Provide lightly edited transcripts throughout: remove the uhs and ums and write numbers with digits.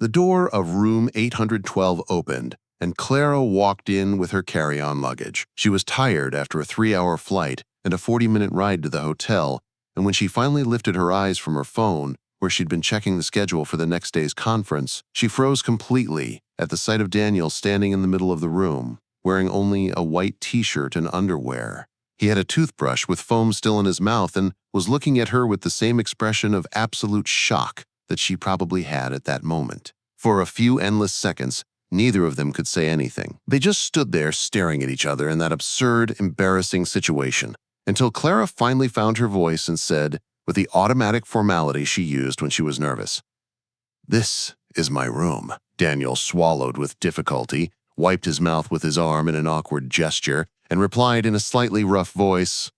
The door of room 812 opened, and Clara walked in with her carry-on luggage. She was tired after a 3-hour flight and a 40-minute ride to the hotel, and when she finally lifted her eyes from her phone, where she'd been checking the schedule for the next day's conference, she froze completely at the sight of Daniel standing in the middle of the room, wearing only a white t-shirt and underwear. He had a toothbrush with foam still in his mouth and was looking at her with the same expression of absolute shock that she probably had at that moment. For a few endless seconds, neither of them could say anything. They just stood there staring at each other in that absurd, embarrassing situation, until Clara finally found her voice and said, with the automatic formality she used when she was nervous, "This is my room." Daniel swallowed with difficulty, wiped his mouth with his arm in an awkward gesture, and replied in a slightly rough voice,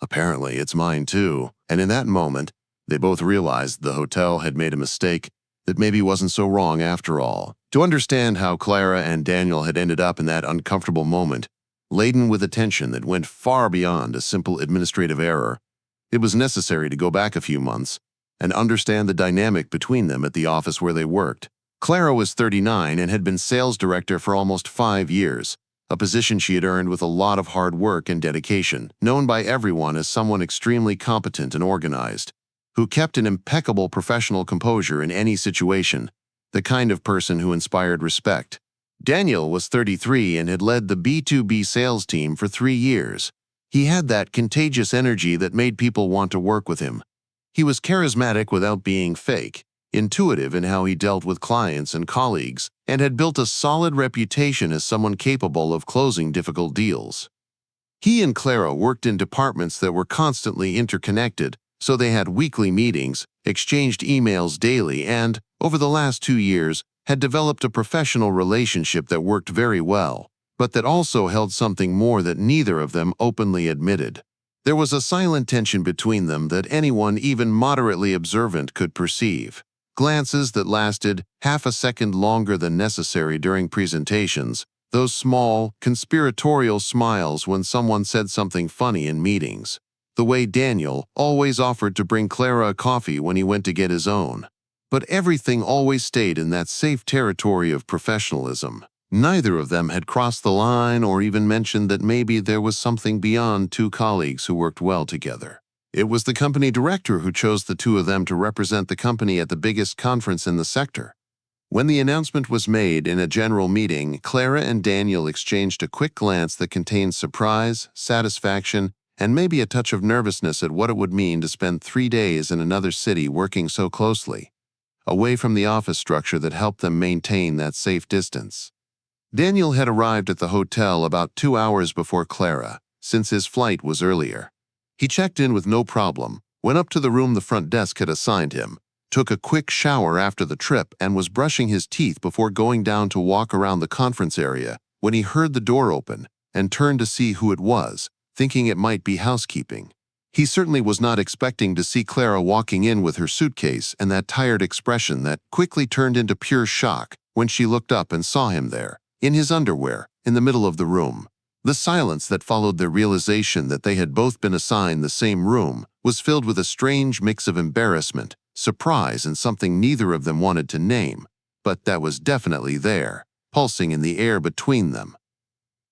"Apparently it's mine too." And in that moment, they both realized the hotel had made a mistake that maybe wasn't so wrong after all. To understand how Clara and Daniel had ended up in that uncomfortable moment, laden with a tension that went far beyond a simple administrative error, it was necessary to go back a few months and understand the dynamic between them at the office where they worked. Clara was 39 and had been sales director for almost 5 years, a position she had earned with a lot of hard work and dedication, known by everyone as someone extremely competent and organized, who kept an impeccable professional composure in any situation, the kind of person who inspired respect. Daniel was 33 and had led the B2B sales team for 3 years. He had that contagious energy that made people want to work with him. He was charismatic without being fake, intuitive in how he dealt with clients and colleagues, and had built a solid reputation as someone capable of closing difficult deals. He and Clara worked in departments that were constantly interconnected, so they had weekly meetings, exchanged emails daily, and, over the last 2 years, had developed a professional relationship that worked very well, but that also held something more that neither of them openly admitted. There was a silent tension between them that anyone even moderately observant could perceive. Glances that lasted half a second longer than necessary during presentations, those small, conspiratorial smiles when someone said something funny in meetings. The way Daniel always offered to bring Clara a coffee when he went to get his own. But everything always stayed in that safe territory of professionalism. Neither of them had crossed the line or even mentioned that maybe there was something beyond two colleagues who worked well together. It was the company director who chose the two of them to represent the company at the biggest conference in the sector. When the announcement was made in a general meeting, Clara and Daniel exchanged a quick glance that contained surprise, satisfaction, and maybe a touch of nervousness at what it would mean to spend 3 days in another city working so closely, away from the office structure that helped them maintain that safe distance. Daniel had arrived at the hotel about 2 hours before Clara, since his flight was earlier. He checked in with no problem, went up to the room the front desk had assigned him, took a quick shower after the trip, and was brushing his teeth before going down to walk around the conference area when he heard the door open and turned to see who it was, thinking it might be housekeeping. He certainly was not expecting to see Clara walking in with her suitcase and that tired expression that quickly turned into pure shock when she looked up and saw him there, in his underwear, in the middle of the room. The silence that followed their realization that they had both been assigned the same room was filled with a strange mix of embarrassment, surprise, and something neither of them wanted to name, but that was definitely there, pulsing in the air between them.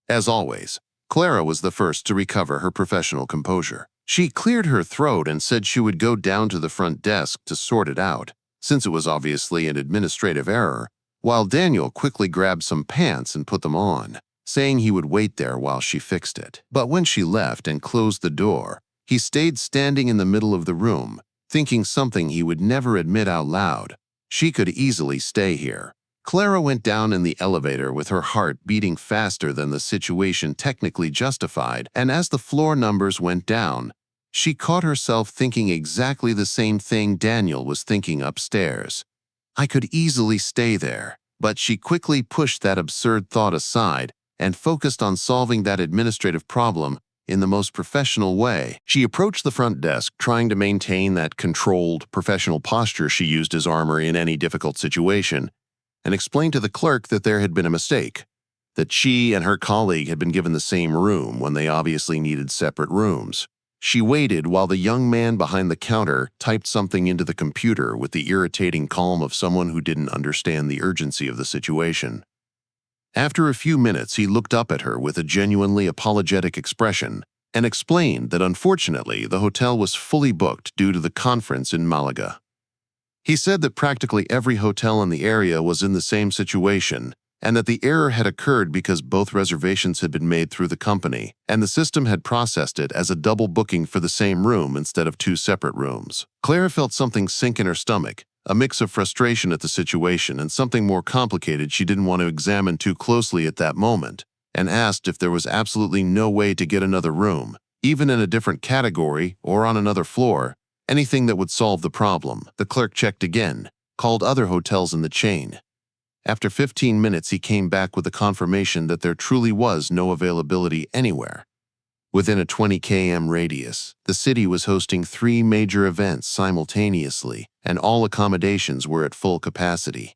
As always, Clara was the first to recover her professional composure. She cleared her throat and said she would go down to the front desk to sort it out, since it was obviously an administrative error, while Daniel quickly grabbed some pants and put them on, saying he would wait there while she fixed it. But when she left and closed the door, he stayed standing in the middle of the room, thinking something he would never admit out loud. She could easily stay here. Clara went down in the elevator with her heart beating faster than the situation technically justified, and as the floor numbers went down, she caught herself thinking exactly the same thing Daniel was thinking upstairs. I could easily stay there, but she quickly pushed that absurd thought aside and focused on solving that administrative problem in the most professional way. She approached the front desk, trying to maintain that controlled, professional posture she used as armor in any difficult situation, and explained to the clerk that there had been a mistake, that she and her colleague had been given the same room when they obviously needed separate rooms. She waited while the young man behind the counter typed something into the computer with the irritating calm of someone who didn't understand the urgency of the situation. After a few minutes, he looked up at her with a genuinely apologetic expression and explained that unfortunately the hotel was fully booked due to the conference in Málaga. He said that practically every hotel in the area was in the same situation, and that the error had occurred because both reservations had been made through the company, and the system had processed it as a double booking for the same room instead of two separate rooms. Clara felt something sink in her stomach, a mix of frustration at the situation and something more complicated she didn't want to examine too closely at that moment, and asked if there was absolutely no way to get another room, even in a different category or on another floor, anything that would solve the problem. The clerk checked again, called other hotels in the chain. After 15 minutes, he came back with a confirmation that there truly was no availability anywhere. Within a 20 km radius, the city was hosting 3 major events simultaneously, and all accommodations were at full capacity.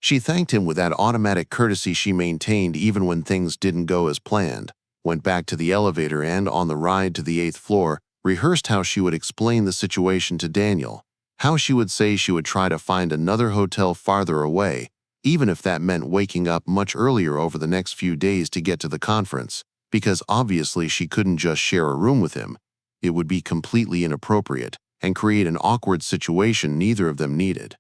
She thanked him with that automatic courtesy she maintained even when things didn't go as planned, went back to the elevator and, on the ride to the 8th floor, rehearsed how she would explain the situation to Daniel, how she would say she would try to find another hotel farther away, even if that meant waking up much earlier over the next few days to get to the conference, because obviously she couldn't just share a room with him. It would be completely inappropriate and create an awkward situation neither of them needed.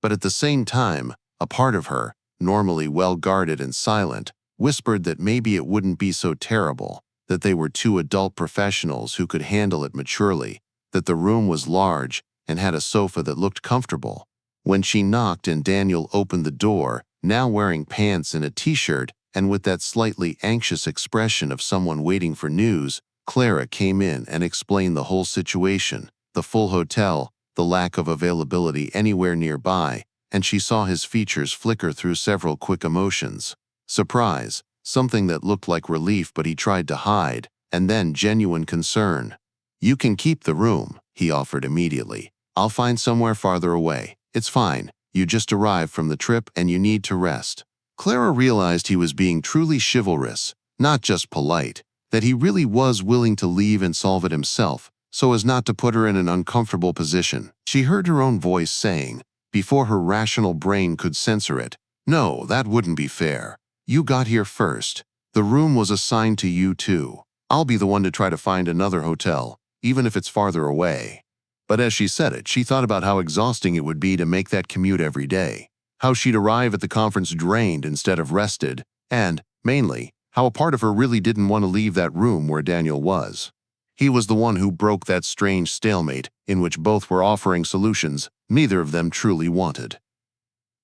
But at the same time, a part of her, normally well-guarded and silent, whispered that maybe it wouldn't be so terrible, that they were 2 adult professionals who could handle it maturely, that the room was large and had a sofa that looked comfortable. When she knocked and Daniel opened the door, now wearing pants and a t-shirt and with that slightly anxious expression of someone waiting for news, Clara came in and explained the whole situation, the full hotel, the lack of availability anywhere nearby, and she saw his features flicker through several quick emotions. Surprise, something that looked like relief but he tried to hide, and then genuine concern. "You can keep the room," he offered immediately. "I'll find somewhere farther away. It's fine, you just arrived from the trip and you need to rest." Clara realized he was being truly chivalrous, not just polite, that he really was willing to leave and solve it himself, so as not to put her in an uncomfortable position. She heard her own voice saying, before her rational brain could censor it, "No, that wouldn't be fair. You got here first. The room was assigned to you too. I'll be the one to try to find another hotel, even if it's farther away." But as she said it, she thought about how exhausting it would be to make that commute every day, how she'd arrive at the conference drained instead of rested, and, mainly, how a part of her really didn't want to leave that room where Daniel was. He was the one who broke that strange stalemate in which both were offering solutions neither of them truly wanted.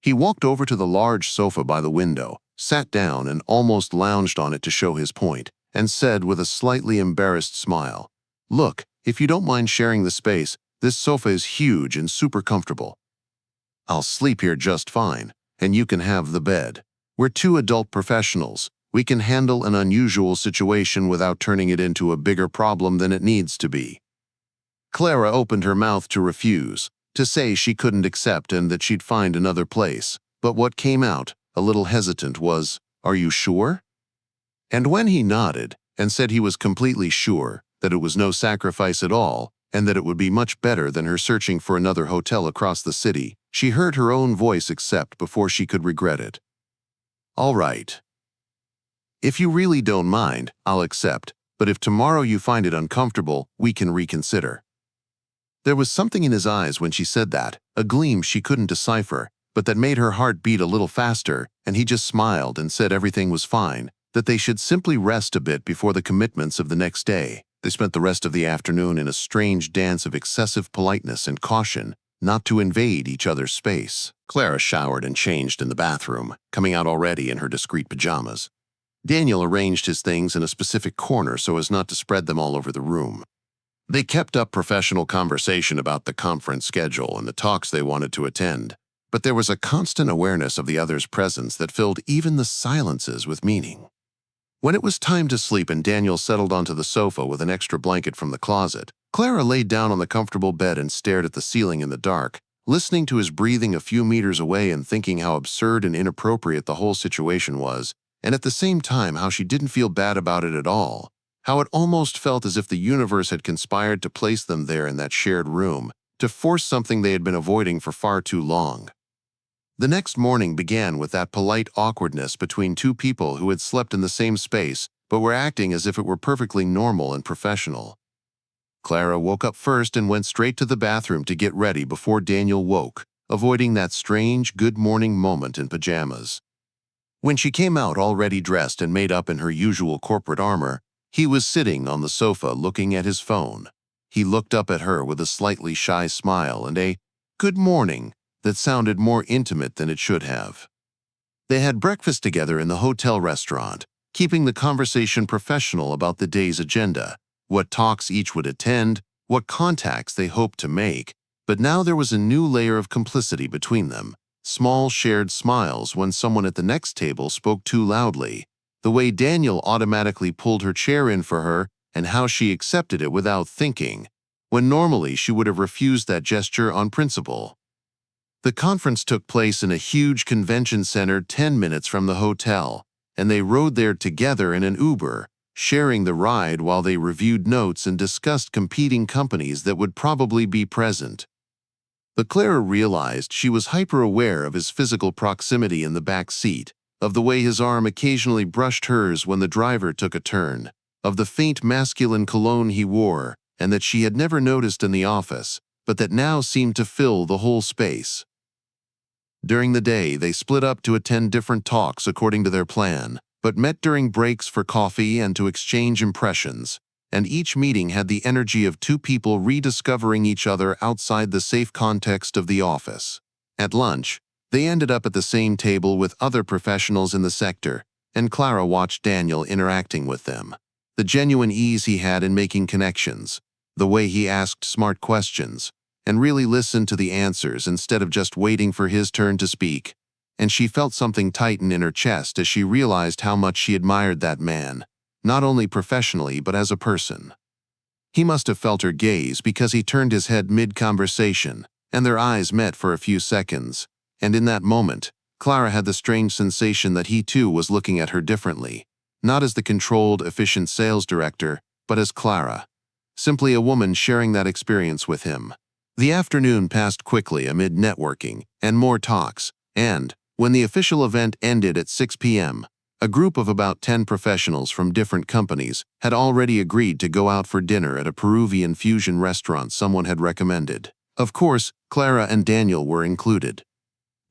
He walked over to the large sofa by the window, sat down and almost lounged on it to show his point, and said with a slightly embarrassed smile, "Look, if you don't mind sharing the space, this sofa is huge and super comfortable. I'll sleep here just fine, and you can have the bed. We're 2 adult professionals. We can handle an unusual situation without turning it into a bigger problem than it needs to be." Clara opened her mouth to refuse, to say she couldn't accept and that she'd find another place, but what came out, a little hesitant, was, "Are you sure?" And when he nodded and said he was completely sure, that it was no sacrifice at all, and that it would be much better than her searching for another hotel across the city, she heard her own voice accept before she could regret it. "All right. If you really don't mind, I'll accept, but if tomorrow you find it uncomfortable, we can reconsider." There was something in his eyes when she said that, a gleam she couldn't decipher, but that made her heart beat a little faster, and he just smiled and said everything was fine, that they should simply rest a bit before the commitments of the next day. They spent the rest of the afternoon in a strange dance of excessive politeness and caution, not to invade each other's space. Clara showered and changed in the bathroom, coming out already in her discreet pajamas. Daniel arranged his things in a specific corner so as not to spread them all over the room. They kept up professional conversation about the conference schedule and the talks they wanted to attend, but there was a constant awareness of the other's presence that filled even the silences with meaning. When it was time to sleep and Daniel settled onto the sofa with an extra blanket from the closet, Clara laid down on the comfortable bed and stared at the ceiling in the dark, listening to his breathing a few meters away and thinking how absurd and inappropriate the whole situation was, and at the same time how she didn't feel bad about it at all. how it almost felt as if the universe had conspired to place them there in that shared room, to force something they had been avoiding for far too long. The next morning began with that polite awkwardness between two people who had slept in the same space but were acting as if it were perfectly normal and professional. Clara woke up first and went straight to the bathroom to get ready before Daniel woke, avoiding that strange good morning moment in pajamas. When she came out already dressed and made up in her usual corporate armor, he was sitting on the sofa looking at his phone. He looked up at her with a slightly shy smile and a "good morning" that sounded more intimate than it should have. They had breakfast together in the hotel restaurant, keeping the conversation professional about the day's agenda, what talks each would attend, what contacts they hoped to make, but now there was a new layer of complicity between them. Small shared smiles when someone at the next table spoke too loudly, the way Daniel automatically pulled her chair in for her, and how she accepted it without thinking, when normally she would have refused that gesture on principle. The conference took place in a huge convention center 10 minutes from the hotel, and they rode there together in an Uber, sharing the ride while they reviewed notes and discussed competing companies that would probably be present. But Clara realized she was hyper-aware of his physical proximity in the back seat, of the way his arm occasionally brushed hers when the driver took a turn, of the faint masculine cologne he wore, and that she had never noticed in the office, but that now seemed to fill the whole space. During the day, they split up to attend different talks according to their plan, but met during breaks for coffee and to exchange impressions, and each meeting had the energy of two people rediscovering each other outside the safe context of the office. At lunch, they ended up at the same table with other professionals in the sector, and Clara watched Daniel interacting with them. The genuine ease he had in making connections, the way he asked smart questions, and really listened to the answers instead of just waiting for his turn to speak, and she felt something tighten in her chest as she realized how much she admired that man, not only professionally but as a person. He must have felt her gaze because he turned his head mid-conversation, and their eyes met for a few seconds, and in that moment, Clara had the strange sensation that he too was looking at her differently, not as the controlled, efficient sales director, but as Clara, simply a woman sharing that experience with him. The afternoon passed quickly amid networking and more talks, and, when the official event ended at 6 p.m., a group of about 10 professionals from different companies had already agreed to go out for dinner at a Peruvian fusion restaurant someone had recommended. Of course, Clara and Daniel were included.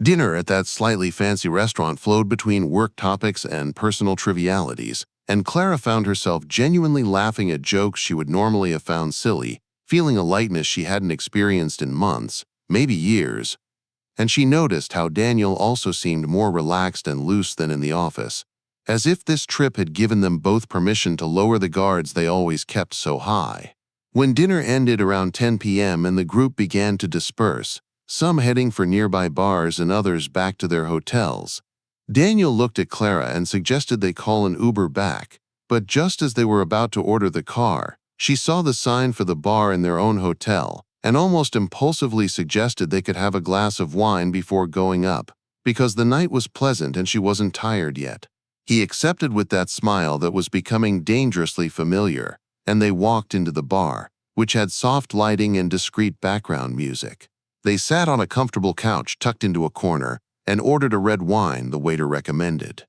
Dinner at that slightly fancy restaurant flowed between work topics and personal trivialities, and Clara found herself genuinely laughing at jokes she would normally have found silly, feeling a lightness she hadn't experienced in months, maybe years. And she noticed how Daniel also seemed more relaxed and loose than in the office, as if this trip had given them both permission to lower the guards they always kept so high. When dinner ended around 10 p.m. and the group began to disperse, some heading for nearby bars and others back to their hotels, Daniel looked at Clara and suggested they call an Uber back, but just as they were about to order the car, she saw the sign for the bar in their own hotel and almost impulsively suggested they could have a glass of wine before going up, because the night was pleasant and she wasn't tired yet. He accepted with that smile that was becoming dangerously familiar, and they walked into the bar, which had soft lighting and discreet background music. They sat on a comfortable couch tucked into a corner and ordered a red wine the waiter recommended.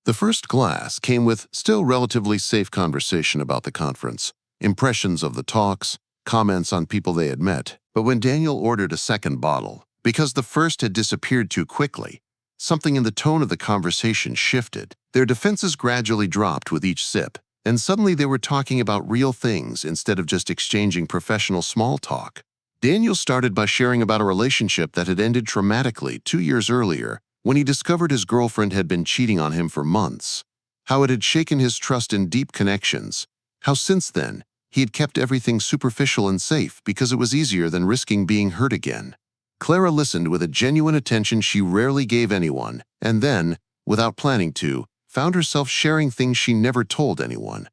The first glass came with still relatively safe conversation about the conference, impressions of the talks, comments on people they had met, but when Daniel ordered a second bottle, because the first had disappeared too quickly, something in the tone of the conversation shifted. Their defenses gradually dropped with each sip, and suddenly they were talking about real things instead of just exchanging professional small talk. Daniel started by sharing about a relationship that had ended traumatically 2 years earlier when he discovered his girlfriend had been cheating on him for months, how it had shaken his trust in deep connections, how since then he had kept everything superficial and safe because it was easier than risking being hurt again. Clara listened with a genuine attention she rarely gave anyone, and then, without planning to, found herself sharing things she never told anyone.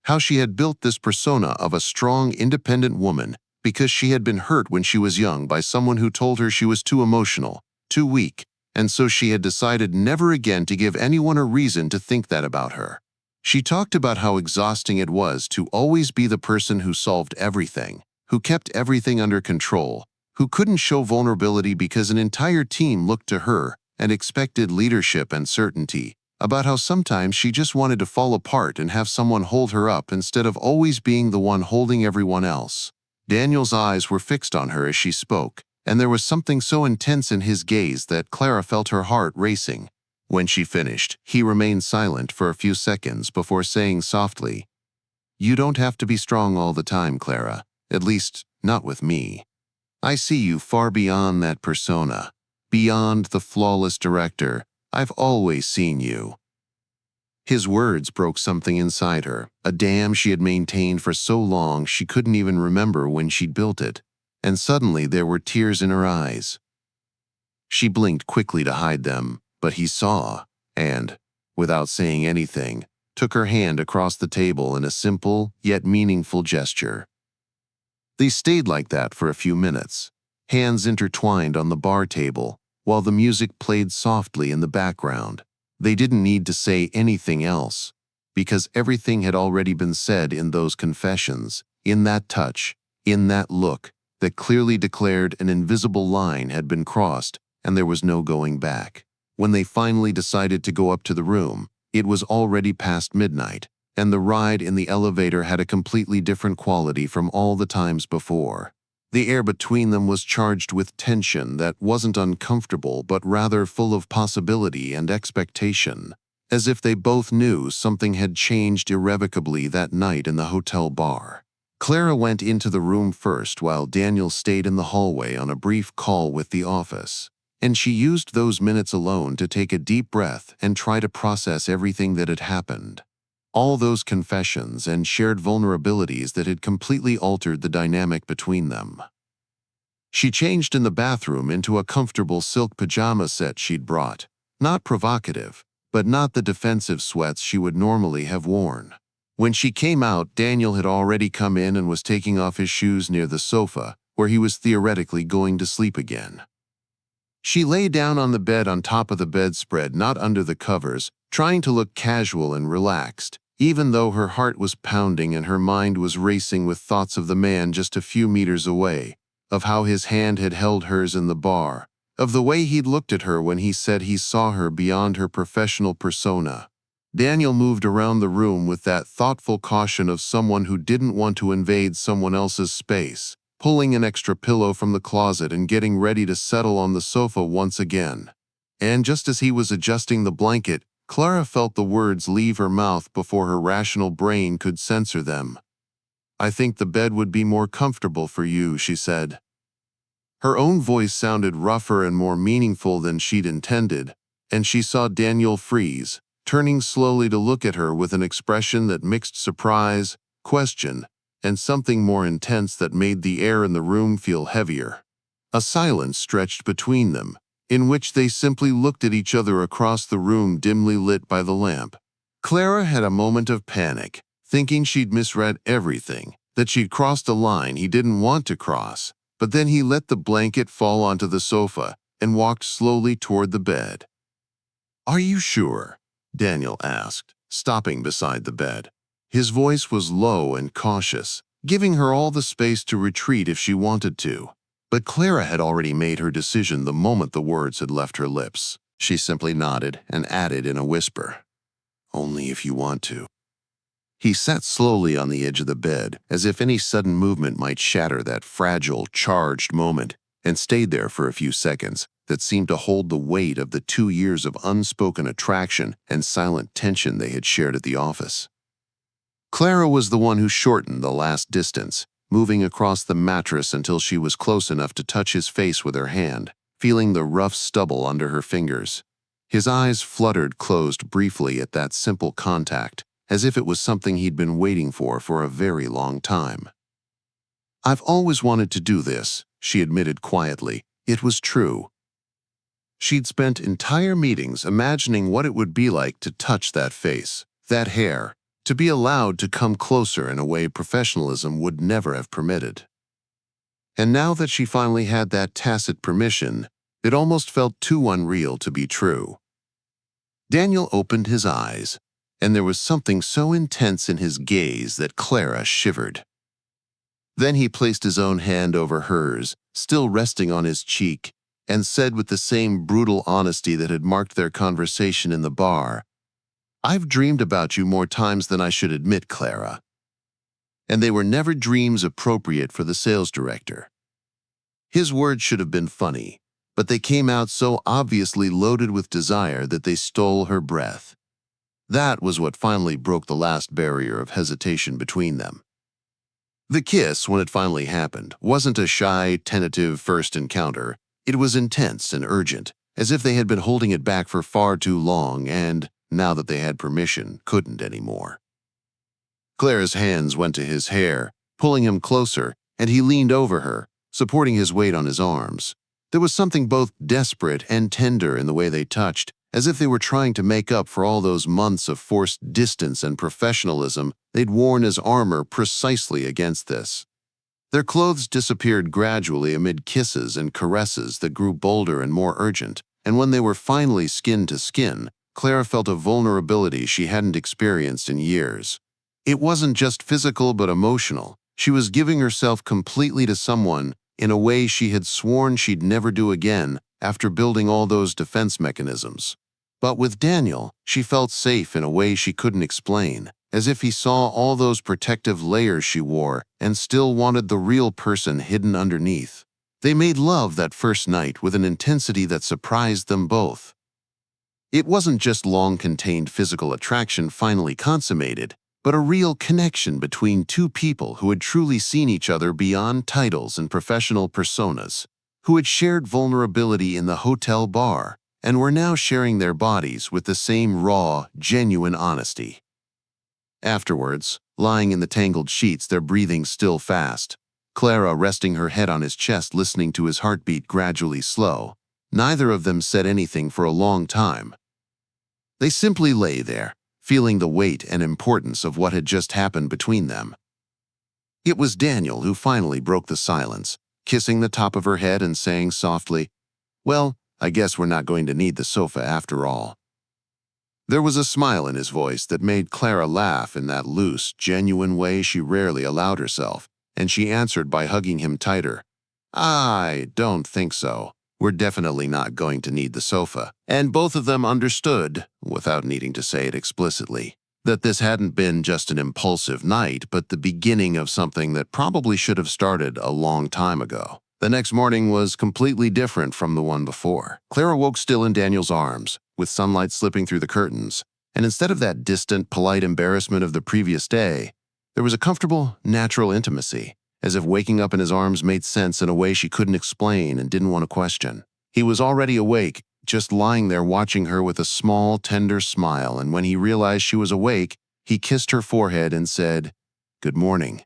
How she had built this persona of a strong, independent woman because she had been hurt when she was young by someone who told her she was too emotional, too weak, and so she had decided never again to give anyone a reason to think that about her. She talked about how exhausting it was to always be the person who solved everything, who kept everything under control, who couldn't show vulnerability because an entire team looked to her and expected leadership and certainty, about how sometimes she just wanted to fall apart and have someone hold her up instead of always being the one holding everyone else. Daniel's eyes were fixed on her as she spoke, and there was something so intense in his gaze that Clara felt her heart racing. When she finished, he remained silent for a few seconds before saying softly, "You don't have to be strong all the time, Clara. At least, not with me. I see you far beyond that persona, beyond the flawless director. I've always seen you." His words broke something inside her, a dam she had maintained for so long she couldn't even remember when she'd built it, and suddenly there were tears in her eyes. She blinked quickly to hide them, but he saw, and, without saying anything, took her hand across the table in a simple yet meaningful gesture. They stayed like that for a few minutes, hands intertwined on the bar table, while the music played softly in the background. They didn't need to say anything else, because everything had already been said in those confessions, in that touch, in that look that clearly declared an invisible line had been crossed and there was no going back. When they finally decided to go up to the room, it was already past midnight, and the ride in the elevator had a completely different quality from all the times before. The air between them was charged with tension that wasn't uncomfortable but rather full of possibility and expectation, as if they both knew something had changed irrevocably that night in the hotel bar. Clara went into the room first while Daniel stayed in the hallway on a brief call with the office, and she used those minutes alone to take a deep breath and try to process everything that had happened. All those confessions and shared vulnerabilities that had completely altered the dynamic between them. She changed in the bathroom into a comfortable silk pajama set she'd brought, not provocative, but not the defensive sweats she would normally have worn. When she came out, Daniel had already come in and was taking off his shoes near the sofa, where he was theoretically going to sleep again. She lay down on the bed on top of the bedspread, not under the covers, trying to look casual and relaxed, even though her heart was pounding and her mind was racing with thoughts of the man just a few meters away, of how his hand had held hers in the bar, of the way he'd looked at her when he said he saw her beyond her professional persona. Daniel moved around the room with that thoughtful caution of someone who didn't want to invade someone else's space, pulling an extra pillow from the closet and getting ready to settle on the sofa once again. And just as he was adjusting the blanket, Clara felt the words leave her mouth before her rational brain could censor them. "I think the bed would be more comfortable for you," she said. Her own voice sounded rougher and more meaningful than she'd intended, and she saw Daniel freeze, turning slowly to look at her with an expression that mixed surprise, question, and something more intense that made the air in the room feel heavier. A silence stretched between them, in which they simply looked at each other across the room dimly lit by the lamp. Clara had a moment of panic, thinking she'd misread everything, that she'd crossed a line he didn't want to cross, but then he let the blanket fall onto the sofa and walked slowly toward the bed. "Are you sure?" Daniel asked, stopping beside the bed. His voice was low and cautious, giving her all the space to retreat if she wanted to. But Clara had already made her decision the moment the words had left her lips. She simply nodded and added in a whisper, "Only if you want to." He sat slowly on the edge of the bed, as if any sudden movement might shatter that fragile, charged moment, and stayed there for a few seconds that seemed to hold the weight of the 2 years of unspoken attraction and silent tension they had shared at the office. Clara was the one who shortened the last distance, moving across the mattress until she was close enough to touch his face with her hand, feeling the rough stubble under her fingers. His eyes fluttered closed briefly at that simple contact, as if it was something he'd been waiting for a very long time. "I've always wanted to do this," she admitted quietly. It was true. She'd spent entire meetings imagining what it would be like to touch that face, that hair, to be allowed to come closer in a way professionalism would never have permitted. And now that she finally had that tacit permission, it almost felt too unreal to be true. Daniel opened his eyes, and there was something so intense in his gaze that Clara shivered. Then he placed his own hand over hers, still resting on his cheek, and said with the same brutal honesty that had marked their conversation in the bar, "I've dreamed about you more times than I should admit, Clara." And they were never dreams appropriate for the sales director. His words should have been funny, but they came out so obviously loaded with desire that they stole her breath. That was what finally broke the last barrier of hesitation between them. The kiss, when it finally happened, wasn't a shy, tentative first encounter. It was intense and urgent, as if they had been holding it back for far too long and, now that they had permission, couldn't anymore. Clara's hands went to his hair, pulling him closer, and he leaned over her, supporting his weight on his arms. There was something both desperate and tender in the way they touched, as if they were trying to make up for all those months of forced distance and professionalism they'd worn as armor precisely against this. Their clothes disappeared gradually amid kisses and caresses that grew bolder and more urgent, and when they were finally skin to skin, Clara felt a vulnerability she hadn't experienced in years. It wasn't just physical but emotional. She was giving herself completely to someone in a way she had sworn she'd never do again after building all those defense mechanisms. But with Daniel, she felt safe in a way she couldn't explain, as if he saw all those protective layers she wore and still wanted the real person hidden underneath. They made love that first night with an intensity that surprised them both. It wasn't just long-contained physical attraction finally consummated, but a real connection between two people who had truly seen each other beyond titles and professional personas, who had shared vulnerability in the hotel bar, and were now sharing their bodies with the same raw, genuine honesty. Afterwards, lying in the tangled sheets, their breathing still fast, Clara resting her head on his chest listening to his heartbeat gradually slow, neither of them said anything for a long time. They simply lay there, feeling the weight and importance of what had just happened between them. It was Daniel who finally broke the silence, kissing the top of her head and saying softly, "Well, I guess we're not going to need the sofa after all." There was a smile in his voice that made Clara laugh in that loose, genuine way she rarely allowed herself, and she answered by hugging him tighter. "I don't think so. We're definitely not going to need the sofa." And both of them understood, without needing to say it explicitly, that this hadn't been just an impulsive night, but the beginning of something that probably should have started a long time ago. The next morning was completely different from the one before. Clara woke still in Daniel's arms, with sunlight slipping through the curtains, and instead of that distant, polite embarrassment of the previous day, there was a comfortable, natural intimacy, as if waking up in his arms made sense in a way she couldn't explain and didn't want to question. He was already awake, just lying there watching her with a small, tender smile, and when he realized she was awake, he kissed her forehead and said, "Good morning,"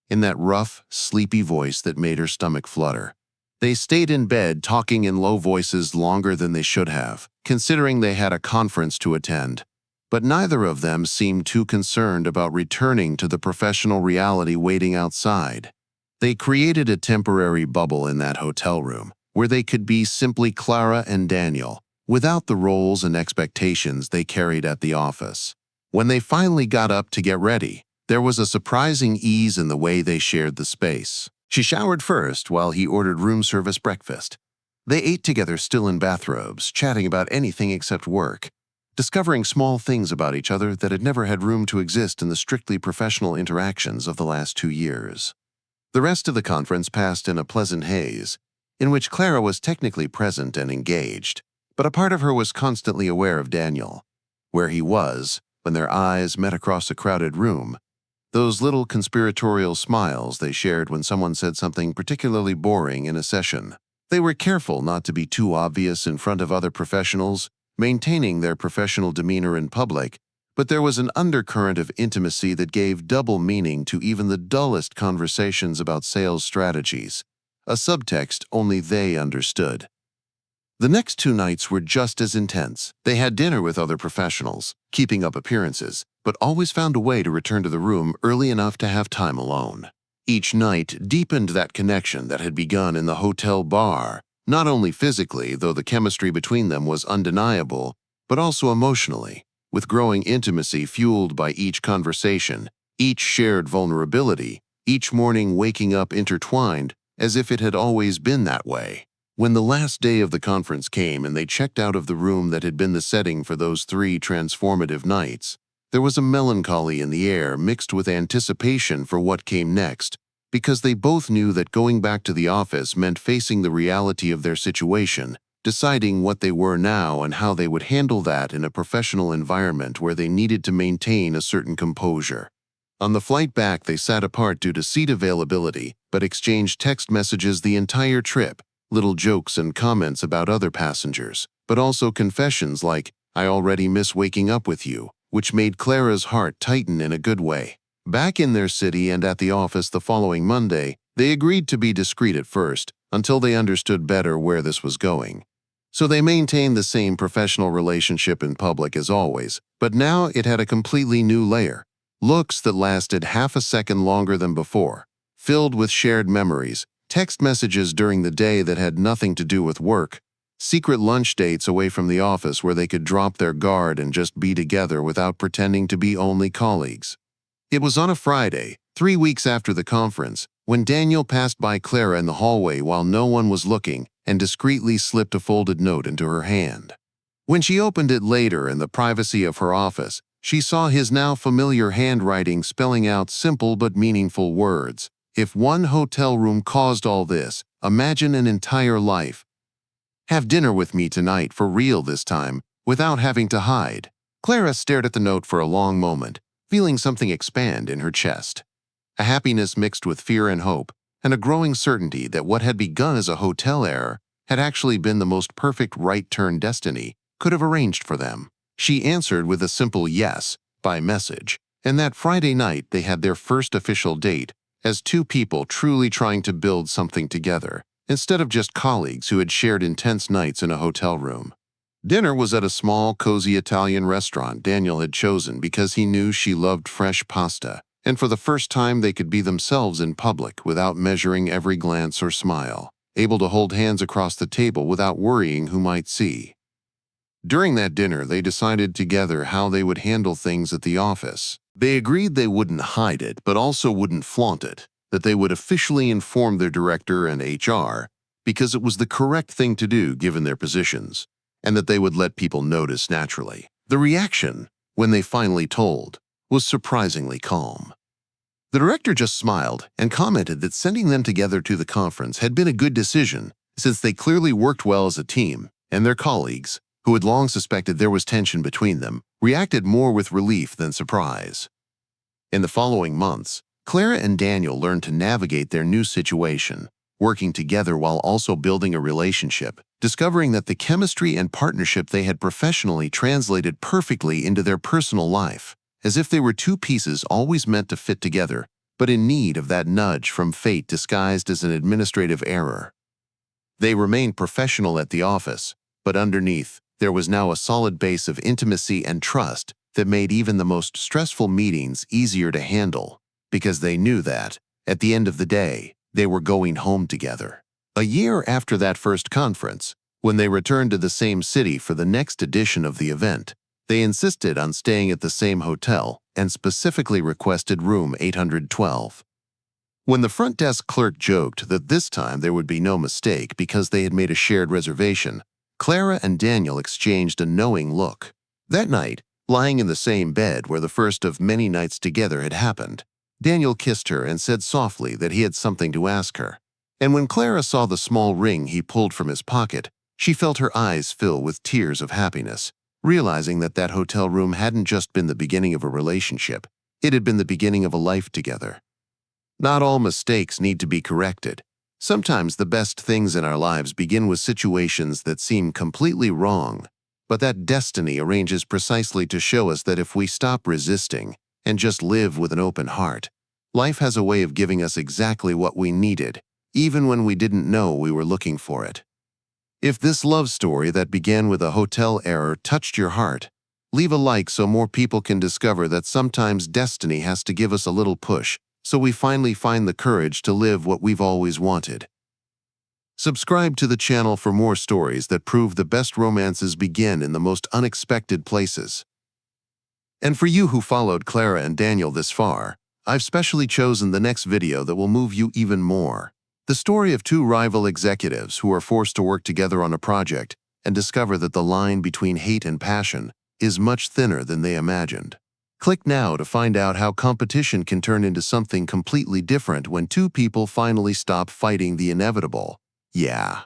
in that rough, sleepy voice that made her stomach flutter. They stayed in bed talking in low voices longer than they should have, considering they had a conference to attend. But neither of them seemed too concerned about returning to the professional reality waiting outside. They created a temporary bubble in that hotel room, where they could be simply Clara and Daniel, without the roles and expectations they carried at the office. When they finally got up to get ready, there was a surprising ease in the way they shared the space. She showered first while he ordered room service breakfast. They ate together still in bathrobes, chatting about anything except work, discovering small things about each other that had never had room to exist in the strictly professional interactions of the last 2 years. The rest of the conference passed in a pleasant haze, in which Clara was technically present and engaged, but a part of her was constantly aware of Daniel, where he was when their eyes met across a crowded room. Those little conspiratorial smiles they shared when someone said something particularly boring in a session. They were careful not to be too obvious in front of other professionals, maintaining their professional demeanor in public, but there was an undercurrent of intimacy that gave double meaning to even the dullest conversations about sales strategies, a subtext only they understood. The next 2 nights were just as intense. They had dinner with other professionals, keeping up appearances, but always found a way to return to the room early enough to have time alone. Each night deepened that connection that had begun in the hotel bar, not only physically, though the chemistry between them was undeniable, but also emotionally. with growing intimacy fueled by each conversation, each shared vulnerability, each morning waking up intertwined as if it had always been that way. When the last day of the conference came and they checked out of the room that had been the setting for those 3 transformative nights, there was a melancholy in the air mixed with anticipation for what came next, because they both knew that going back to the office meant facing the reality of their situation, deciding what they were now and how they would handle that in a professional environment where they needed to maintain a certain composure. On the flight back, they sat apart due to seat availability, but exchanged text messages the entire trip, little jokes and comments about other passengers, but also confessions like, "I already miss waking up with you," which made Clara's heart tighten in a good way. Back in their city and at the office the following Monday, they agreed to be discreet at first, until they understood better where this was going. So they maintained the same professional relationship in public as always, but now it had a completely new layer. Looks that lasted half a second longer than before, filled with shared memories, text messages during the day that had nothing to do with work, secret lunch dates away from the office where they could drop their guard and just be together without pretending to be only colleagues. It was on a Friday, 3 weeks after the conference, when Daniel passed by Clara in the hallway while no one was looking and discreetly slipped a folded note into her hand. When she opened it later in the privacy of her office, she saw his now familiar handwriting spelling out simple but meaningful words. "If one hotel room caused all this, imagine an entire life. Have dinner with me tonight for real this time, without having to hide." Clara stared at the note for a long moment, feeling something expand in her chest. A happiness mixed with fear and hope, and a growing certainty that what had begun as a hotel error had actually been the most perfect right turn destiny could have arranged for them. She answered with a simple yes, by message, and that Friday night they had their first official date, as 2 people truly trying to build something together, instead of just colleagues who had shared intense nights in a hotel room. Dinner was at a small, cozy Italian restaurant Daniel had chosen because he knew she loved fresh pasta, and for the first time they could be themselves in public without measuring every glance or smile, able to hold hands across the table without worrying who might see. During that dinner, they decided together how they would handle things at the office. They agreed they wouldn't hide it, but also wouldn't flaunt it, that they would officially inform their director and HR because it was the correct thing to do given their positions, and that they would let people notice naturally. The reaction, when they finally told, was surprisingly calm. The director just smiled and commented that sending them together to the conference had been a good decision since they clearly worked well as a team, and their colleagues, who had long suspected there was tension between them, reacted more with relief than surprise. In the following months, Clara and Daniel learned to navigate their new situation, working together while also building a relationship, discovering that the chemistry and partnership they had professionally translated perfectly into their personal life, as if they were 2 pieces always meant to fit together, but in need of that nudge from fate disguised as an administrative error. They remained professional at the office, but underneath, there was now a solid base of intimacy and trust that made even the most stressful meetings easier to handle, because they knew that, at the end of the day, they were going home together. A year after that first conference, when they returned to the same city for the next edition of the event, they insisted on staying at the same hotel and specifically requested room 812. When the front desk clerk joked that this time there would be no mistake because they had made a shared reservation, Clara and Daniel exchanged a knowing look. That night, lying in the same bed where the first of many nights together had happened, Daniel kissed her and said softly that he had something to ask her. And when Clara saw the small ring he pulled from his pocket, she felt her eyes fill with tears of happiness, realizing that that hotel room hadn't just been the beginning of a relationship, it had been the beginning of a life together. Not all mistakes need to be corrected. Sometimes the best things in our lives begin with situations that seem completely wrong, but that destiny arranges precisely to show us that if we stop resisting and just live with an open heart, life has a way of giving us exactly what we needed, even when we didn't know we were looking for it. If this love story that began with a hotel error touched your heart, leave a like so more people can discover that sometimes destiny has to give us a little push so we finally find the courage to live what we've always wanted. Subscribe to the channel for more stories that prove the best romances begin in the most unexpected places. And for you who followed Clara and Daniel this far, I've specially chosen the next video that will move you even more. The story of two rival executives who are forced to work together on a project and discover that the line between hate and passion is much thinner than they imagined. Click now to find out how competition can turn into something completely different when two people finally stop fighting the inevitable. Yeah.